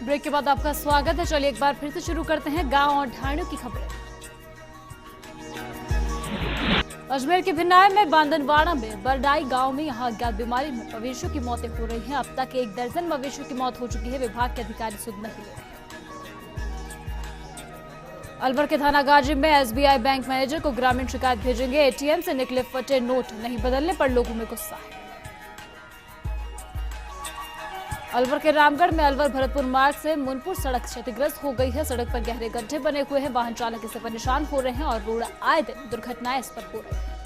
Break के बाद आपका स्वागत है। चलिए एक बार फिर से शुरू करते हैं गांव और ढाणियों की खबरें। अजमेर के भिन्नाय में बांदनवाड़ा में बरडाई गांव में यहां अज्ञात बीमारी में मवेशियों की मौतें हो रही हैं। अब तक 1 दर्जन मवेशियों की मौत हो चुकी है। विभाग के अधिकारी सुध नहीं ले रहे। अलवर के थानागाजी में एसबीआई बैंक मैनेजर को ग्रामीण शिकायत भेजेंगे। एटीएम से निकले फटे नोट नहीं बदलने पर लोगों में गुस्सा है। अलवर के रामगढ़ में अलवर भरतपुर मार्ग से मुनपुर सड़क क्षतिग्रस्त हो गई है। सड़क पर गहरे गड्ढे बने हुए हैं। वाहन चालक इससे परेशान हो रहे हैं और रोड आए दिन दुर्घटनाएं इस पर हो रही हैं।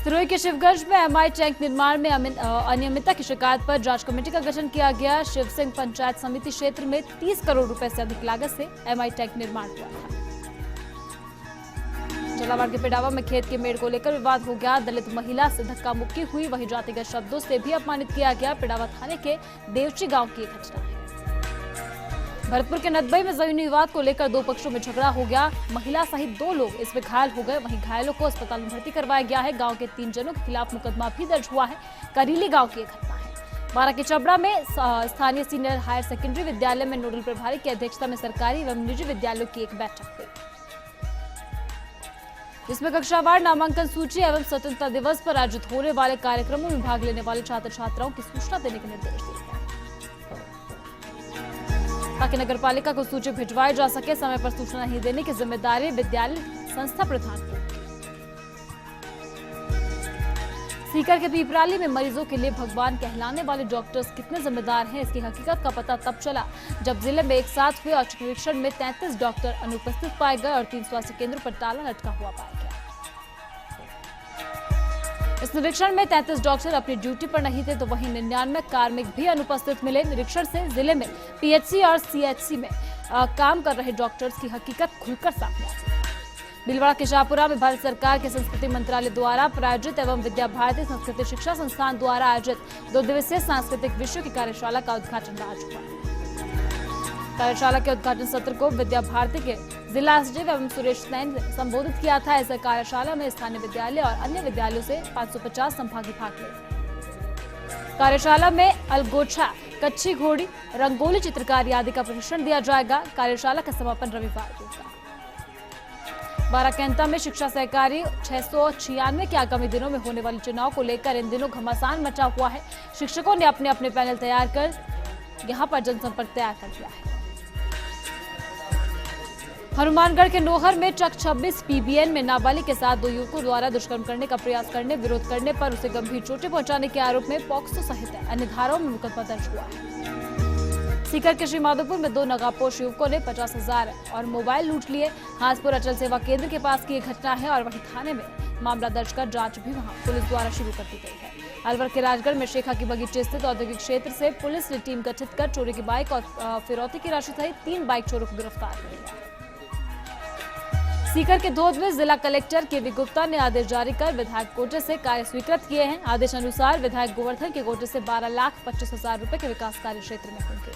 सिरोही के शिवगंज में एमआई टैंक निर्माण में अनियमितता की शिकायत पर जांच कमेटी का गठन किया गया। शिव सिंह पंचायत समिति क्षेत्र में 30 करोड़ रुपए से अधिक लागत से एमआई टैंक निर्माण हुआ था। झालावाड़ के पिडावा में खेत के मेड़ को लेकर विवाद हो गया। दलित महिला से धक्का मुक्की हुई, वहीं जातिगत शब्दों से भी अपमानित किया गया। पिडावा थाने के देवची गांव की एक घटना है। भरतपुर के नदबई में जमीनी विवाद को लेकर 2 पक्षों में झगड़ा हो गया। महिला सहित 2 लोग इसमें घायल हो गए। वहीं घायलों को अस्पताल में भर्ती करवाया गया है। गांव के 3 जनों के खिलाफ मुकदमा भी दर्ज हुआ है। करीली गांव की एक घटना है। बारा के चबड़ा में स्थानीय सीनियर हायर सेकेंडरी विद्यालय में नोडल प्रभारी की अध्यक्षता में सरकारी एवं निजी विद्यालयों की एक बैठक हुई, जिसमें कक्षावार नामांकन सूची एवं स्वतंत्रता दिवस पर आयोजित होने वाले कार्यक्रमों में भाग लेने वाले छात्र छात्राओं की सूचना देने के निर्देश दिए गए, ताकि नगर पालिका को सूची भिजवाई जा सके। समय पर सूचना नहीं देने की जिम्मेदारी विद्यालय संस्था प्रधान को। सीकर के पीपराली में मरीजों के लिए भगवान कहलाने वाले डॉक्टर्स कितने जिम्मेदार हैं, इसकी हकीकत का पता तब चला जब जिले में एक साथ हुए औचक निरीक्षण में 33 डॉक्टर अनुपस्थित पाए गए और 3 स्वास्थ्य केंद्रों पर ताला लटका हुआ पाया गया। इस निरीक्षण में 33 डॉक्टर अपनी ड्यूटी पर नहीं थे, तो वहीं 99 कार्मिक भी अनुपस्थित मिले। निरीक्षण से जिले में पीएचसी और सीएचसी में काम कर रहे डॉक्टर्स की हकीकत खुलकर सामने आई। भीलवाड़ा के शाहपुरा में भारत सरकार के संस्कृति मंत्रालय द्वारा प्रायोजित एवं विद्या भारती संस्कृति शिक्षा संस्थान द्वारा आयोजित 2 दिवसीय सांस्कृतिक विषयों की कार्यशाला का उद्घाटन आज हुआ। कार्यशाला के उद्घाटन सत्र को विद्या भारती के जिला सचिव एवं सुरेश सैन ने संबोधित किया था। इस कार्यशाला में स्थानीय विद्यालय और अन्य विद्यालयों से 550 संभागी भाग ले। कार्यशाला में अलगोछा, कच्ची घोड़ी, रंगोली चित्रकारी आदि का प्रशिक्षण दिया जाएगा। कार्यशाला का समापन रविवार को होगा। बाराकैंता में शिक्षा सहकारी 696 के आगामी दिनों में होने वाले चुनाव को लेकर इन दिनों घमासान मचा हुआ है। शिक्षकों ने अपने अपने पैनल तैयार कर यहां पर जनसंपर्क तैयार कर दिया है। हनुमानगढ़ के नोहर में चक 26 पीबीएन में नाबालिग के साथ 2 युवकों द्वारा दुष्कर्म करने का प्रयास करने, विरोध करने पर उसे गंभीर चोटें पहुंचाने के आरोप में पॉक्सो सहित अन्य धाराओं में मुकदमा दर्ज हुआ है। सीकर के श्रीमाधोपुर में 2 नकाबपोश युवकों ने 50,000 और मोबाइल लूट लिए। हांसपुर अचल सेवा केंद्र के पास की एक घटना है और वहीं थाने में मामला दर्ज कर जांच भी वहां पुलिस द्वारा शुरू कर दी गई है। अलवर के राजगढ़ में शेखा की बगीचे स्थित औद्योगिक क्षेत्र से पुलिस ने टीम गठित कर चोरी की बाइक और फिरौती की राशि सहित 3 बाइक चोरों को गिरफ्तार कर लिया। सीकर के धोद में जिला कलेक्टर के.वी. गुप्ता ने आदेश जारी कर विधायक कोटे से कार्य स्वीकृत किए हैं। आदेश अनुसार विधायक गोवर्धन के कोटे से 12,25,000 रुपए के विकास कार्य क्षेत्र में होंगे।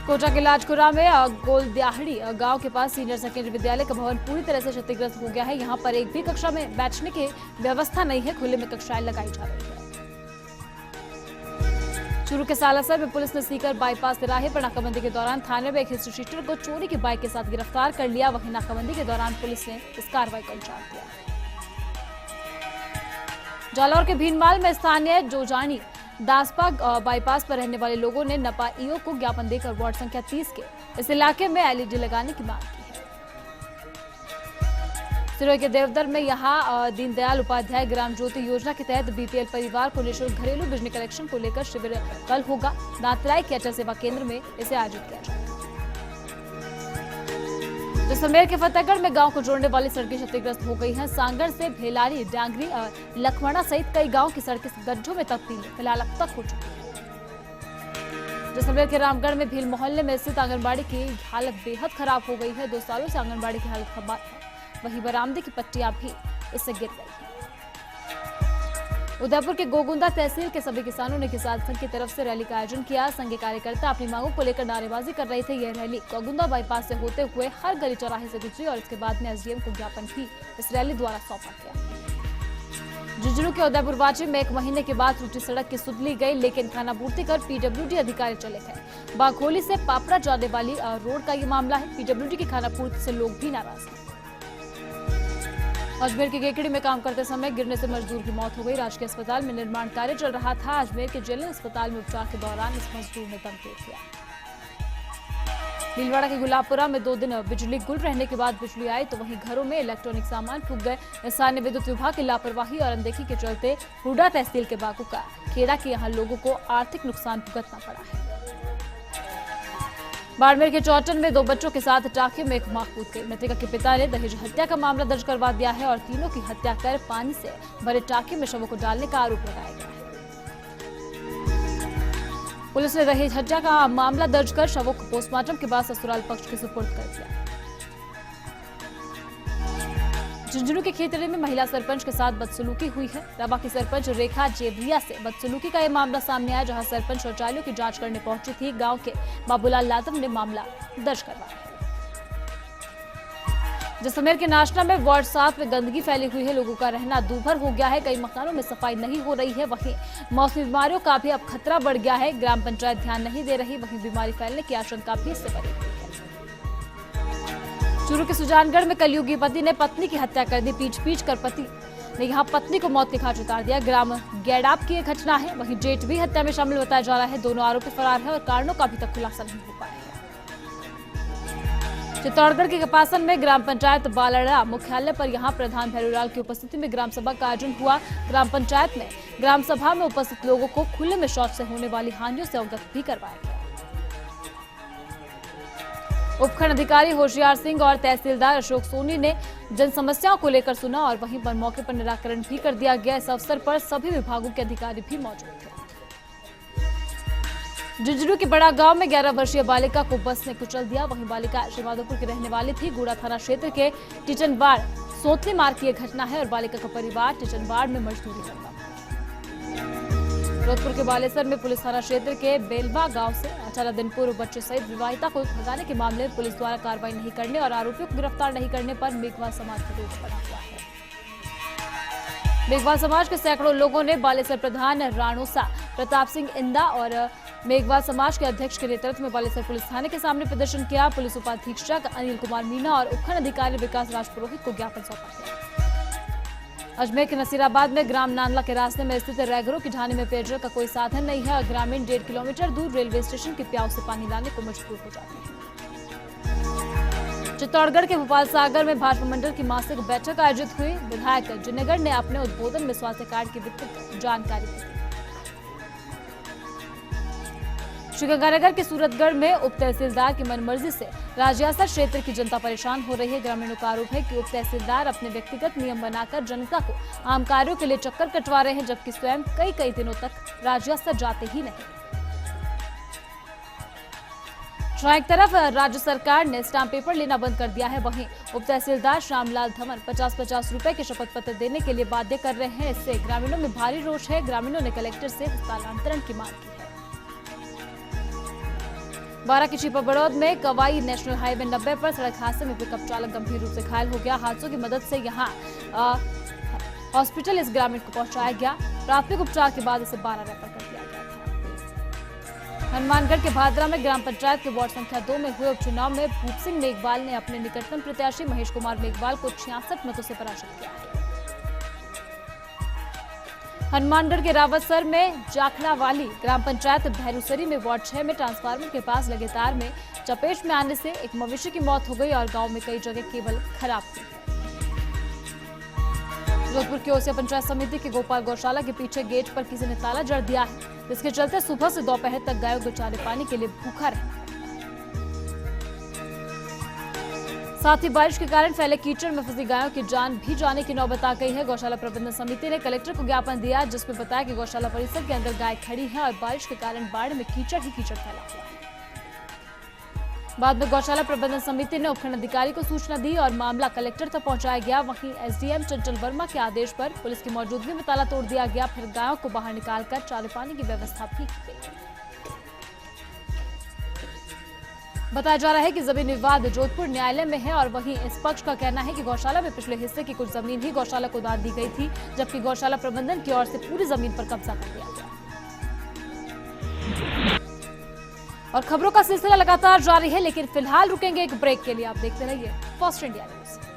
कोटा के लाजकुरा में गोलद्याहड़ी गांव के पास सीनियर सेकेंडरी विद्यालय का भवन पूरी तरह से क्षतिग्रस्त हो गया है। यहां पर एक भी कक्षा में बैठने की व्यवस्था नहीं है। खुले में कक्षाएं लगाई जा रही है। चूरू के सालासर में पुलिस ने सीकर बाईपास तिराहे पर नाकाबंदी के दौरान थाने में एक हिस्ट्री शीटर को चोरी की बाइक के साथ गिरफ्तार कर लिया। वहीं नाकाबंदी के दौरान पुलिस ने इस कार्रवाई को अंजाम दिया। जालौर के भीनमाल में स्थानीय जोजानी दासपा बाईपास पर रहने वाले लोगों ने नपा ईओ को ज्ञापन देकर वार्ड संख्या 30 के इस इलाके में एलईडी लगाने की मांग की है। सिरोही के देवदर में यहां दीनदयाल उपाध्याय ग्राम ज्योति योजना के तहत बीपीएल परिवार को निःशुल्क घरेलू बिजली कनेक्शन को लेकर शिविर कल होगा। दांतराई के अचल सेवा केंद्र में इसे आयोजित किया जाएगा। जैसलमेर के फतेहगढ़ में गांव को जोड़ने वाली सड़कें क्षतिग्रस्त हो गई हैं। सांगड़ से भेलारी, डांगरी, लखवाड़ा सहित कई गांव की सड़कें गड्ढों में तब्दील फिलहाल अब तक हो चुकी है। जैसलमेर के रामगढ़ में भील मोहल्ले में स्थित आंगनबाड़ी की हालत बेहद खराब हो गई है। 2 सालों से आंगनबाड़ी की हालत खराब है। वहीं बरामदे की पट्टियां भी इससे गिर गई है। उदयपुर के गोगुंदा तहसील के सभी किसानों ने किसान संघ की तरफ से रैली का आयोजन किया। संघ के कार्यकर्ता अपनी मांगों को लेकर नारेबाजी कर रहे थे। यह रैली गोगुंदा बाईपास से होते हुए हर गली चौराहे से गुजरी और इसके बाद में एसडीएम को ज्ञापन भी इस रैली द्वारा सौंपा गया। झुंझुनू के उदयपुरवाची में 1 महीने के बाद टूटी सड़क की सुध ली गई, लेकिन खानापूर्ति कर पीडब्ल्यूडी अधिकारी चले गए। बाघोली से पापड़ा जाने वाली रोड का ये मामला है। पीडब्ल्यूडी की खानापूर्ति से लोग भी नाराज हैं। अजमेर के गेकड़ी में काम करते समय गिरने से मजदूर की मौत हो गई। राजकीय अस्पताल में निर्माण कार्य चल रहा था। अजमेर के जेएलएन अस्पताल में उपचार के दौरान इस मजदूर ने दम तोड़ दिया। भीलवाड़ा के गुलाबपुरा में 2 दिन बिजली गुल रहने के बाद बिजली आई तो वहीं घरों में इलेक्ट्रॉनिक सामान फूंक गए। स्थानीय विद्युत विभाग की लापरवाही और अनदेखी के चलते हुडा तहसील के बागों का खेड़ा के यहाँ लोगों को आर्थिक नुकसान भुगतना पड़ा है। बाड़मेर के चौटन में 2 बच्चों के साथ टाके में एक मां कूद गई। मृतका के पिता ने दहेज हत्या का मामला दर्ज करवा दिया है और तीनों की हत्या कर पानी से भरे टाके में शवों को डालने का आरोप लगाया गया है। पुलिस ने दहेज हत्या का मामला दर्ज कर शवों को पोस्टमार्टम के बाद ससुराल पक्ष के सुपुर्द कर दिया। झुंझुनू के खेतड़ी में महिला सरपंच के साथ बदसलूकी हुई है। रवा की सरपंच रेखा जेबरिया से बदसलूकी का यह मामला सामने आया, जहां सरपंच शौचालयों की जांच करने पहुंची थी। गांव के बाबूलाल यादव ने मामला दर्ज करवाया है। जैसलमेर के नाशना में वार्ड 7 में गंदगी फैली हुई है। लोगों का रहना दूभर हो गया है। कई मकानों में सफाई नहीं हो रही है। वहीं मौसमी बीमारियों का भी अब खतरा बढ़ गया है। ग्राम पंचायत ध्यान नहीं दे रही। वहीं बीमारी फैलने की आशंका भी इससे बनी हुई है। चूरू के सुजानगढ़ में कलयुगी पति ने पत्नी की हत्या कर दी। पीट कर पति ने यहां पत्नी को मौत के घाट उतार दिया। ग्राम गैडाप की यह घटना है। वहीं जेठ भी हत्या में शामिल बताया जा रहा है। दोनों आरोपी फरार है और कारणों का अभी तक खुलासा नहीं हो पाया है। चित्तौड़गढ़ के कपासन में ग्राम पंचायत बालड़ा मुख्यालय पर यहां प्रधान भैरूलाल की उपस्थिति में ग्राम सभा का आयोजन हुआ। ग्राम पंचायत में ग्राम सभा में उपस्थित लोगों को खुले में शौच से होने वाली हानियों से अवगत भी करवाया गया। उपखंड अधिकारी होशियार सिंह और तहसीलदार अशोक सोनी ने जन समस्याओं को लेकर सुना और वहीं पर मौके पर निराकरण भी कर दिया गया। इस अवसर पर सभी विभागों के अधिकारी भी मौजूद थे। झुंझुनू के बड़ा गांव में 11 वर्षीय बालिका को बस ने कुचल दिया। वहीं बालिका श्रीमाधोपुर की रहने वाली थी। गुड़ा थाना क्षेत्र के टिचनवाड़ सोतली मार्ग की यह घटना है और बालिका का परिवार टिचनवाड़ में मजदूरी करता था। फिरोजपुर के बालेसर में पुलिस थाना क्षेत्र के बेलवा गांव से 18 दिन पूर्व बच्चे सहित विवाहिता को भगाने के मामले में पुलिस द्वारा कार्रवाई नहीं करने और आरोपियों को गिरफ्तार नहीं करने पर मेघवाल समाज का रोष बना हुआ है। मेघवाल समाज के सैकड़ों लोगों ने बालेसर प्रधान राणोसा प्रताप सिंह इंदा और मेघवाल समाज के अध्यक्ष के नेतृत्व में बालेसर पुलिस थाने के सामने प्रदर्शन किया। पुलिस उपाधीक्षक अनिल कुमार मीना और उपखंड अधिकारी विकास राज पुरोहित को ज्ञापन सौंपा गया। अजमेर के नसीराबाद में ग्राम नानला के रास्ते में स्थित रैगरों की ढाणी में पेयजल का कोई साधन नहीं है और ग्रामीण 1.5 किलोमीटर दूर रेलवे स्टेशन के प्याऊ से पानी लाने को मजबूर हो जाते हैं। चित्तौड़गढ़ के भोपाल सागर में भाजपा मंडल की मासिक बैठक आयोजित हुई। विधायक जिनेगर ने अपने उद्बोधन में स्वास्थ्य कार्ड की विस्तृत जानकारी दी। श्रीगंगानगर के सूरतगढ़ में उप तहसीलदार की मनमर्जी से राजियासा क्षेत्र की जनता परेशान हो रही है। ग्रामीणों का आरोप है कि उप तहसीलदार अपने व्यक्तिगत नियम बनाकर जनता को आम कार्यों के लिए चक्कर कटवा रहे हैं, जबकि स्वयं कई दिनों तक राजियासा जाते ही नहीं। जहां एक तरफ राज्य सरकार ने स्टाम्प पेपर लेना बंद कर दिया है, वहीं उप तहसीलदार श्यामलाल धवन 50-50 रुपए के शपथ पत्र देने के लिए बाध्य कर रहे हैं। इससे ग्रामीणों में भारी रोष है। ग्रामीणों ने कलेक्टर से हस्तांतरण की मांग की है। बारां के छिपा बड़ौद में कवाई नेशनल हाईवे 90 पर सड़क हादसे में पिकअप चालक गंभीर रूप से घायल हो गया। हादसों की मदद से यहां हॉस्पिटल इस ग्रामीण को पहुंचाया गया। प्राथमिक उपचार के बाद इसे 12 रेफर कर दिया गया था। हनुमानगढ़ के भादरा में ग्राम पंचायत के वार्ड संख्या 2 में हुए उपचुनाव में भूप सिंह मेघवाल ने अपने निकटतम प्रत्याशी महेश कुमार मेघवाल को 66 मतों से पराजित किया है। हनुमानगढ़ के रावतसर में जाखड़ावाली ग्राम पंचायत भैरूसरी में वार्ड 6 में ट्रांसफार्मर के पास लगे तार में चपेट में आने से एक मवेशी की मौत हो गई और गांव में कई जगह केबल खराब थी। जोधपुर की ओसिया पंचायत समिति के गोपाल गौशाला के पीछे गेट पर किसी ने ताला जड़ दिया है, जिसके चलते सुबह से दोपहर तक गायों को चारे पानी के लिए भूखा रहे। साथ ही बारिश के कारण फैले कीचड़ में फंसी गायों की जान भी जाने की नौबत आ गई है। गौशाला प्रबंधन समिति ने कलेक्टर को ज्ञापन दिया, जिसमें बताया कि गौशाला परिसर के अंदर गाय खड़ी है और बारिश के कारण बाढ़ में कीचड़ ही कीचड़ फैला हुआ है। बाद में गौशाला प्रबंधन समिति ने उपखंड अधिकारी को सूचना दी और मामला कलेक्टर तक पहुंचाया गया। वहीं एसडीएम चंचल वर्मा के आदेश पर पुलिस की मौजूदगी में ताला तोड़ दिया गया। फिर गायों को बाहर निकालकर चारे पानी की व्यवस्था भी की गई। बताया जा रहा है कि जमीन विवाद जोधपुर न्यायालय में है और वहीं इस पक्ष का कहना है कि गौशाला में पिछले हिस्से की कुछ जमीन ही गौशाला को दान दी गई थी, जबकि गौशाला प्रबंधन की ओर से पूरी जमीन पर कब्जा कर लिया गया। और खबरों का सिलसिला लगातार जारी है, लेकिन फिलहाल रुकेंगे एक ब्रेक के लिए। आप देखते रहिए फर्स्ट इंडिया न्यूज।